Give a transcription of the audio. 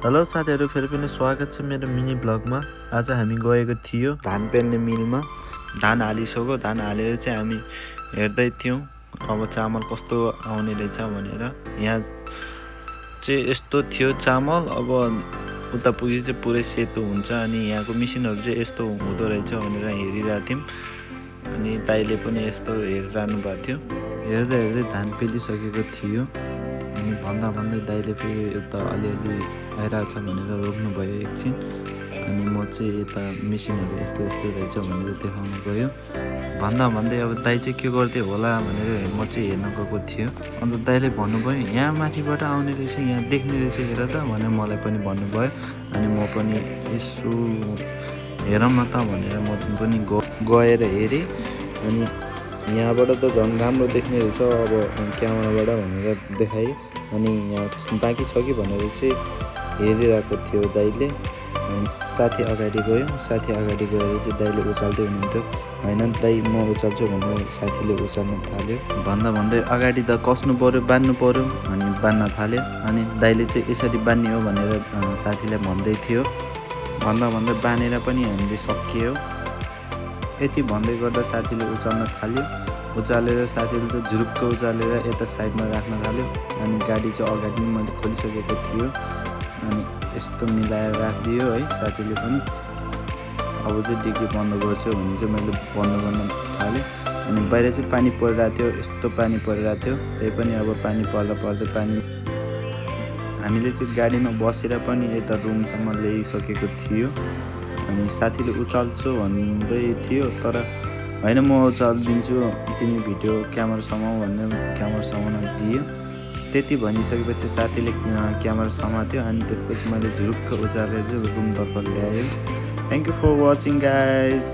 Hello साथीहरू, फेरि पनि स्वागत छ मेरो मिनी ब्लगमा। आज हामी गएको थियो धान पेल्ने मिलमा। धान हालिसक्यो, धान हालेर चाहिँ हामी हेर्दै थियौँ अब चामल कस्तो आउने रहेछ भनेर। यहाँ चाहिँ यस्तो थियो चामल, अब उता पुगेपछि चाहिँ पुरै सेतो हुन्छ अनि यहाँको मिसिनहरू चाहिँ यस्तो हुँदो रहेछ भनेर हेरिरहेको थियौँ। अनि दाइले पनि यस्तो हेरिरहनु भएको थियो। हेर्दै हेर्दै धान पेलिसकेको थियो अनि भन्दा भन्दै दाइले फेरि यता अलिअलि आइरहेको छ भनेर रोक्नुभयो एकछिन। अनि म चाहिँ यता मेसिनहरू यस्तो यस्तो रहेछ भनेर देखाउन गयो। भन्दा भन्दै अब दाइ चाहिँ के गर्दै होला भनेर म चाहिँ हेर्न गएको थियो। अन्त दाइले भन्नुभयो यहाँ माथिबाट आउने रहेछ, यहाँ देख्ने रहेछ, हेर त भनेर मलाई पनि भन्नुभयो। अनि म पनि यसो हेरौँ न त भनेर म पनि गएर हेरेँ। अनि यहाँबाट त झन् राम्रो देख्ने रहेछ अब क्यामेराबाट भनेर देखाएँ। अनि यहाँ बाँकी छ कि भनेर चाहिँ हेरिरहेको थियो दाइले। अनि साथी अगाडि गयो, साथी अगाडि गएर चाहिँ दाइले उचाल्दै हुनुहुन्थ्यो। होइन दाइ म उचाल्छु भनेर साथीले उचाल्न थाल्यो। भन्दा भन्दै अगाडि त कस्नु पऱ्यो, बान्नु पऱ्यो अनि बान्न थाल्यो। अनि दाइले चाहिँ यसरी बान्ने हो भनेर साथीलाई भन्दै थियो। भन्दा भन्दै बानेर पनि हामीले सकियो। यति भन्दै गर्दा साथीले उचाल्न थाल्यो। उचालेर साथीले चाहिँ झुरुक्क उचालेर यता साइडमा राख्न थाल्यो। अनि गाडी चाहिँ अगाडि नै मैले खोलिसकेको थियो। अनि यस्तो मिलाएर राखिदियो है साथीले पनि। अब चाहिँ डिग्गी बन्द गर्छु भने चाहिँ मैले बन्द गर्न थालेँ। अनि बाहिर चाहिँ पानी परिरहेको थियो, यस्तो पानी परिरहेको थियो। त्यही पनि अब पानी पर्दा पर्दै पानी हामीले चाहिँ गाडीमा बसेर पनि यता रुमसम्म ल्याइसकेको थियो। अनि साथीले उचाल्छु भन्दै थियो, तर होइन म उचालिदिन्छु, तिमी भिडियो क्यामेरासम्म भनेर क्यामेरासम्म दियो। त्यति भनिसकेपछि साथीले क्यामेरा समात्यो। अनि त्यसपछि मैले झुरुक्क उचालेर चाहिँ रुमतर्फ ल्यायो। Thank you for watching guys.